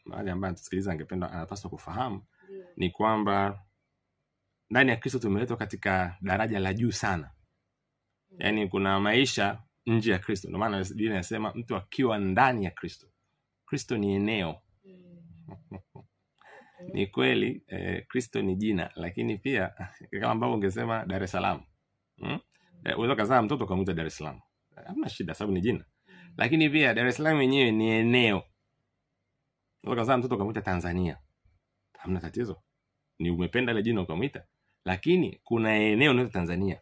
mahali ambaye tusikiliza angependa anapaswa kufahamu ni kwamba ndani ya Kristo tumeletwa katika daraja la juu sana. Yaani kuna maisha nje ya Kristo. Ndio maana Biblia inasema mtu akiwa ndani ya Kristo. Kristo ni eneo. Ni kweli Kristo ni jina, lakini pia kama ambavyo ungesema Dar es Salaam. Unaweza kuzaa mtoto kumuita Dar es Salaam. Hamna shida sababu ni jina. Lakini pia Dar es Salaam yenyewe ni eneo. Unaweza kuzaa mtoto kumuita Tanzania. Hamna tatizo. Ni umependa ile jina ukamuita. Lakini kuna eneo linaloitwa Tanzania.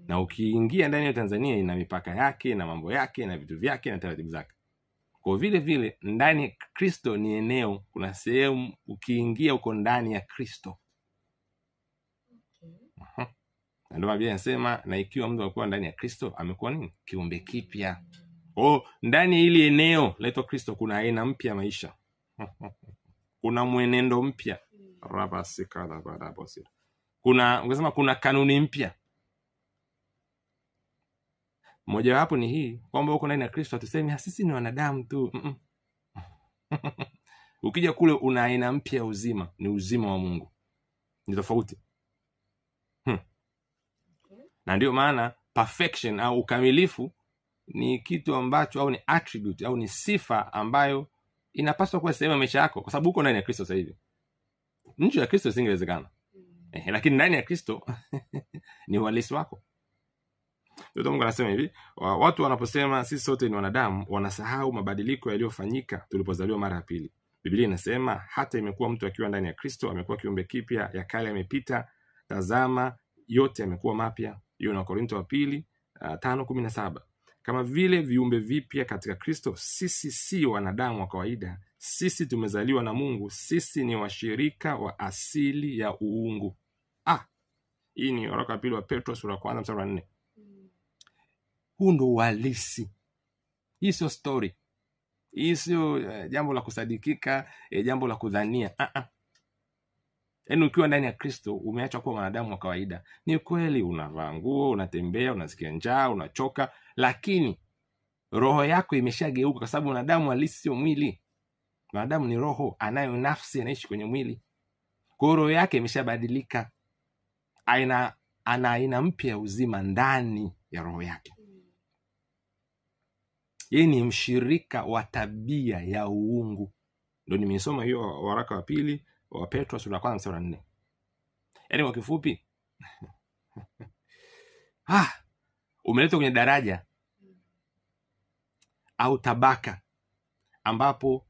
Na ukiingia ndani ya Tanzania ina mipaka yake na mambo yake na vitu vyake na taratibu zake. Kwa vile vile ndani ya Kristo ni eneo, kuna sehemu ukiingia uko ndani ya Kristo. Ndio Biblia inasema na ikiwa mtu akuwa ndani ya Kristo amekuwa nini? Kiumbe kipya. Ndani ile eneo laitwa Kristo kuna aina mpya maisha. Kuna mwenendo mpya. Ungesema kuna kanuni mpya. Moja wapo ni hii kwamba uko ndani ya Kristo hatusemi sisi ni wanadamu tu. Ukija kule una aina mpya uzima, ni uzima wa Mungu. Ni tofauti. Na ndio maana perfection au ukamilifu ni kitu ambacho au ni attribute au ni sifa ambayo inapaswa kuwa sehemu ya maisha yako kwa sababu uko ndani ya Kristo sasa hivi. Nje ya Kristo isingewezekana. Lakini ndani ya Kristo ni uhalisi wako. Ndio Mungu anasema hivi, watu wanaposema sisi sote ni wanadamu, wanasahau mabadiliko yaliyofanyika tulipozaliwa mara ya pili. Biblia inasema hata imekuwa mtu akiwa ndani ya Kristo amekuwa kiumbe kipya, ya kale yamepita, tazama yote yamekuwa mapya. Hiyo ni Wakorintho wa pili 5:17. Kama vile viumbe vipya katika Kristo, sisi si wanadamu wa kawaida. Sisi tumezaliwa na Mungu, sisi ni washirika wa asili ya uungu. Hii ni waraka wa pili wa Petro sura ya 1 mstari wa 4. Huu ndo uhalisi. Hii sio story. Hii sio jambo la kusadikika, jambo la kudhania. Yaani ukiwa ndani ya Kristo umeachwa kuwa mwanadamu wa kawaida. Ni kweli unavaa nguo, unatembea, unasikia njaa, unachoka, lakini roho yako imeshageuka kwa sababu mwanadamu halisi sio mwili. Mwanadamu ni roho, anayo nafsi, anaishi kwenye mwili. Kwa roho yake imeshabadilika. Ana aina mpya ya uzima ndani ya roho yake. Yeye ni mshirika wa tabia ya uungu. Ndio nimesoma hiyo waraka wa pili wa Petro sura ya 1 mstari wa 4. Yaani kwa kifupi umeletwa kwenye daraja au tabaka ambapo